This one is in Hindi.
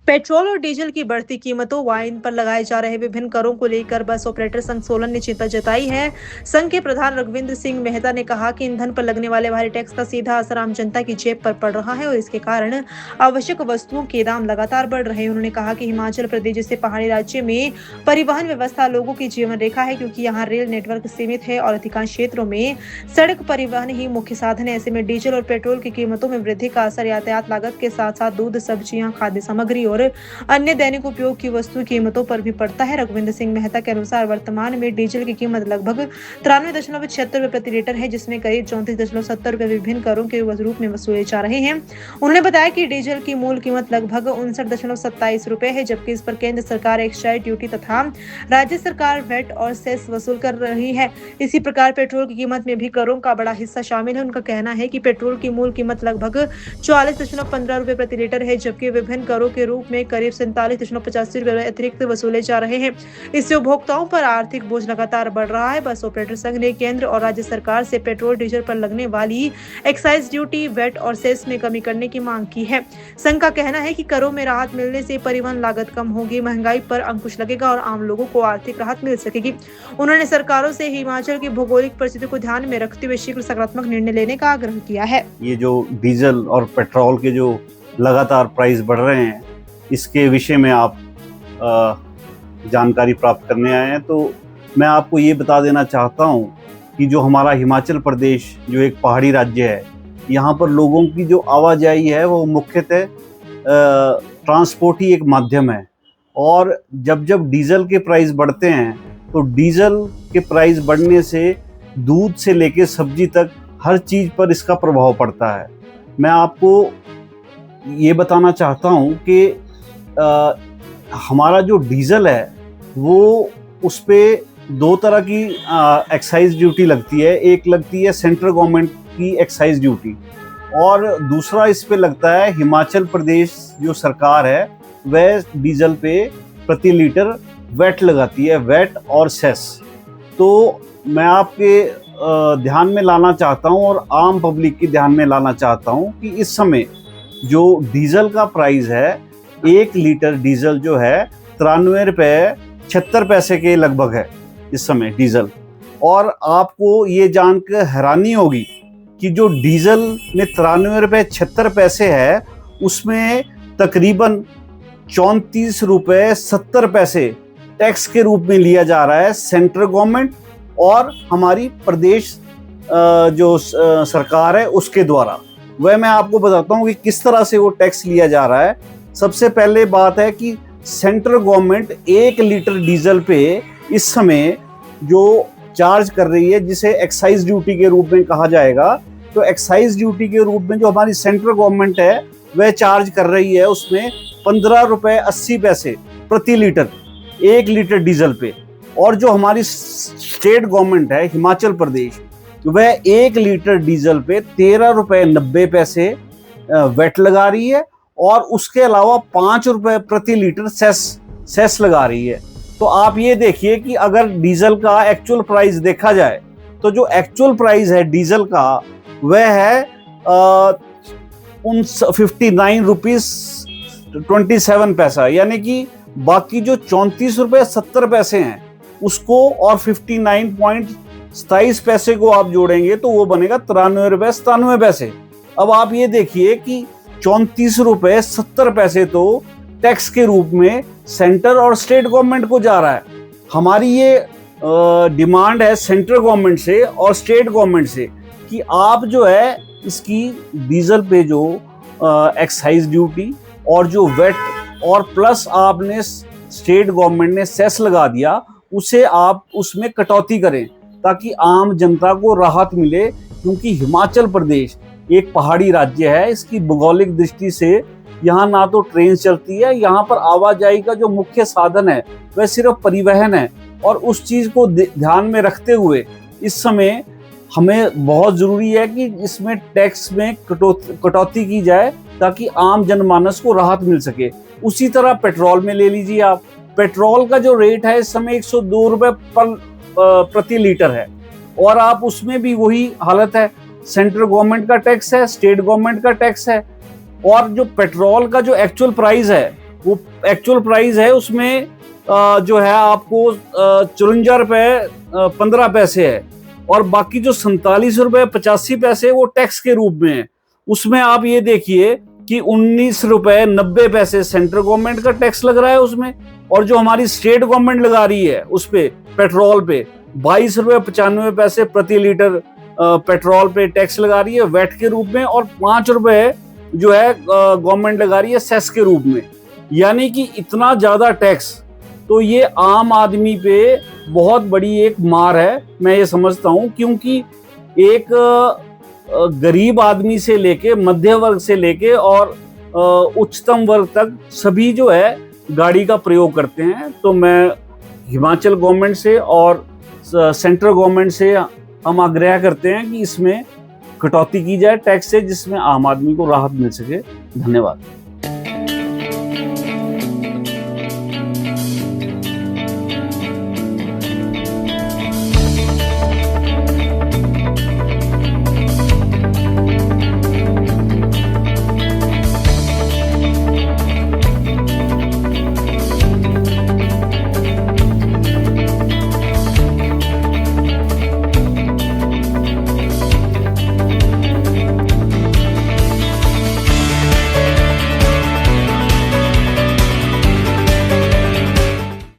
पेट्रोल और डीजल की बढ़ती कीमतों व इन पर लगाए जा रहे विभिन्न करों को लेकर बस ऑपरेटर संघ सोलन ने चिंता जताई है। संघ के प्रधान रघविंद्र सिंह मेहता ने कहा कि ईंधन पर लगने वाले भारी टैक्स का सीधा असर आम जनता की जेब पर पड़ रहा है और इसके कारण आवश्यक वस्तुओं के दाम लगातार बढ़ रहे हैं। उन्होंने कहा कि हिमाचल प्रदेश जैसे पहाड़ी राज्य में परिवहन व्यवस्था लोगों की जीवन रेखा है, क्योंकि यहाँ रेल नेटवर्क सीमित है और अधिकांश क्षेत्रों में सड़क परिवहन ही मुख्य साधन है। ऐसे में डीजल और पेट्रोल की कीमतों में वृद्धि का असर यातायात लागत के साथ साथ दूध, सब्जियां, खाद्य सामग्री और अन्य दैनिक उपयोग की वस्तु कीमतों पर भी पड़ता है। रघविंद्र सिंह मेहता के अनुसार वर्तमान में डीजल की कीमत लगभग 93.76 रुपए प्रति लीटर है, जिसमें करीब 34.70 रुपए विभिन्न करों के रूप में वसूले जा रहे हैं। उन्होंने बताया कि डीजल की मूल कीमत लगभग 59.27 रुपए है, जबकि इस पर केंद्र सरकार एक्साइज ड्यूटी तथा राज्य सरकार वैट और सेस वसूल कर रही है। इसी प्रकार पेट्रोल की कीमत में भी करों का बड़ा हिस्सा शामिल है। उनका कहना है कि पेट्रोल की मूल कीमत लगभग 44.15 रुपए प्रति लीटर है, जबकि विभिन्न करों के रूप में करीब 47.85 रुपए अतिरिक्त वसूले जा रहे हैं। इससे उपभोक्ताओं पर आर्थिक बोझ लगातार बढ़ रहा है। बस ऑपरेटर संघ ने केंद्र और राज्य सरकार से पेट्रोल डीजल पर लगने वाली एक्साइज ड्यूटी, वैट और सेस में कमी करने की मांग की है। संघ का कहना है कि करों में राहत मिलने से परिवहन लागत कम होगी, महंगाई पर अंकुश लगेगा और आम लोगों को आर्थिक राहत मिल सकेगी। उन्होंने सरकारों से हिमाचल की भौगोलिक परिस्थिति को ध्यान में रखते हुए शीघ्र सकारात्मक निर्णय लेने का आग्रह किया है। ये जो डीजल और पेट्रोल के जो लगातार प्राइस बढ़ रहे हैं, इसके विषय में आप जानकारी प्राप्त करने आए हैं, तो मैं आपको ये बता देना चाहता हूँ कि जो हमारा हिमाचल प्रदेश जो एक पहाड़ी राज्य है, यहाँ पर लोगों की जो आवाजाही है वो मुख्यतः ट्रांसपोर्ट ही एक माध्यम है। और जब जब डीजल के प्राइस बढ़ते हैं तो डीजल के प्राइस बढ़ने से दूध से लेकर सब्जी तक हर चीज़ पर इसका प्रभाव पड़ता है। मैं आपको ये बताना चाहता हूँ कि हमारा जो डीजल है वो उस पर दो तरह की एक्साइज ड्यूटी लगती है। एक लगती है सेंट्रल गवर्नमेंट की एक्साइज ड्यूटी और दूसरा इस पे लगता है हिमाचल प्रदेश जो सरकार है वह डीजल पे प्रति लीटर वैट लगाती है, वैट और सेस। तो मैं आपके ध्यान में लाना चाहता हूं और आम पब्लिक के ध्यान में लाना चाहता हूं कि इस समय जो डीजल का प्राइस है, 1 लीटर डीजल जो है 93 रुपये 76 पैसे के लगभग है इस समय डीजल। और आपको ये जानकर हैरानी होगी कि जो डीजल में 93 रुपये 76 पैसे है, उसमें तकरीबन 34 रुपये 70 पैसे टैक्स के रूप में लिया जा रहा है सेंट्रल गवर्नमेंट और हमारी प्रदेश जो सरकार है उसके द्वारा। वह मैं आपको बताता हूँ कि किस तरह से वो टैक्स लिया जा रहा है। सबसे पहले बात है कि सेंट्रल गवर्नमेंट 1 लीटर डीजल पे इस समय जो चार्ज कर रही है, जिसे एक्साइज ड्यूटी के रूप में कहा जाएगा, तो एक्साइज ड्यूटी के रूप में जो हमारी सेंट्रल गवर्नमेंट है वह चार्ज कर रही है उसमें 15 रुपये 80 पैसे प्रति लीटर 1 लीटर डीजल पे। और जो हमारी स्टेट गवर्नमेंट है हिमाचल प्रदेश, वह 1 लीटर डीजल पे 13 रुपये 90 पैसे वैट लगा रही है और उसके अलावा 5 रुपये प्रति लीटर सेस लगा रही है। तो आप ये देखिए कि अगर डीजल का एक्चुअल प्राइस देखा जाए तो जो एक्चुअल प्राइस है डीजल का वह है 59 रुपीज 27 पैसा, यानी कि बाकी जो 34 रुपये 70 पैसे हैं उसको और 59.27 पैसे को आप जोड़ेंगे तो वो बनेगा 93 रुपये 97 पैसे। अब आप ये देखिए कि 34 रुपये 70 पैसे तो टैक्स के रूप में सेंटर और स्टेट गवर्नमेंट को जा रहा है। हमारी ये डिमांड है सेंट्रल गवर्नमेंट से और स्टेट गवर्नमेंट से कि आप जो है इसकी डीजल पे जो एक्साइज ड्यूटी और जो वैट और प्लस आपने स्टेट गवर्नमेंट ने सेस लगा दिया, उसे आप उसमें कटौती करें ताकि आम जनता को राहत मिले। क्योंकि हिमाचल प्रदेश एक पहाड़ी राज्य है, इसकी भौगोलिक दृष्टि से यहाँ ना तो ट्रेन चलती है, यहाँ पर आवाजाही का जो मुख्य साधन है वह सिर्फ परिवहन है। और उस चीज़ को ध्यान में रखते हुए इस समय हमें बहुत ज़रूरी है कि इसमें टैक्स में कटौती की जाए ताकि आम जनमानस को राहत मिल सके। उसी तरह पेट्रोल में ले लीजिए आप, पेट्रोल का जो रेट है इस समय 102 रुपये प्रति लीटर है और आप उसमें भी वही हालत है, सेंट्रल गवर्नमेंट का टैक्स है, स्टेट गवर्नमेंट का टैक्स है। और जो पेट्रोल का जो एक्चुअल प्राइस है वो एक्चुअल प्राइस है उसमें जो है आपको 54 रुपए 15 पैसे है, और बाकी जो 47 रुपए 85 पैसे वो टैक्स के रूप में है। उसमें आप ये देखिए कि 19 रुपए 90 पैसे सेंट्रल गवर्नमेंट का टैक्स लग रहा है उसमें, और जो हमारी स्टेट गवर्नमेंट लगा रही है उस पे पेट्रोल पे 22 रुपए 95 पैसे प्रति लीटर पेट्रोल पे टैक्स लगा रही है वैट के रूप में, और 5 रुपए जो है गवर्नमेंट लगा रही है सेस के रूप में। यानी कि इतना ज्यादा टैक्स, तो ये आम आदमी पे बहुत बड़ी एक मार है, मैं ये समझता हूं, क्योंकि एक गरीब आदमी से लेके मध्य वर्ग से लेके और उच्चतम वर्ग तक सभी जो है गाड़ी का प्रयोग करते हैं। तो मैं हिमाचल गवर्नमेंट से और सेंट्रल गवर्नमेंट से हम आग्रह करते हैं कि इसमें कटौती की जाए टैक्स से, जिसमें आम आदमी को राहत मिल सके। धन्यवाद।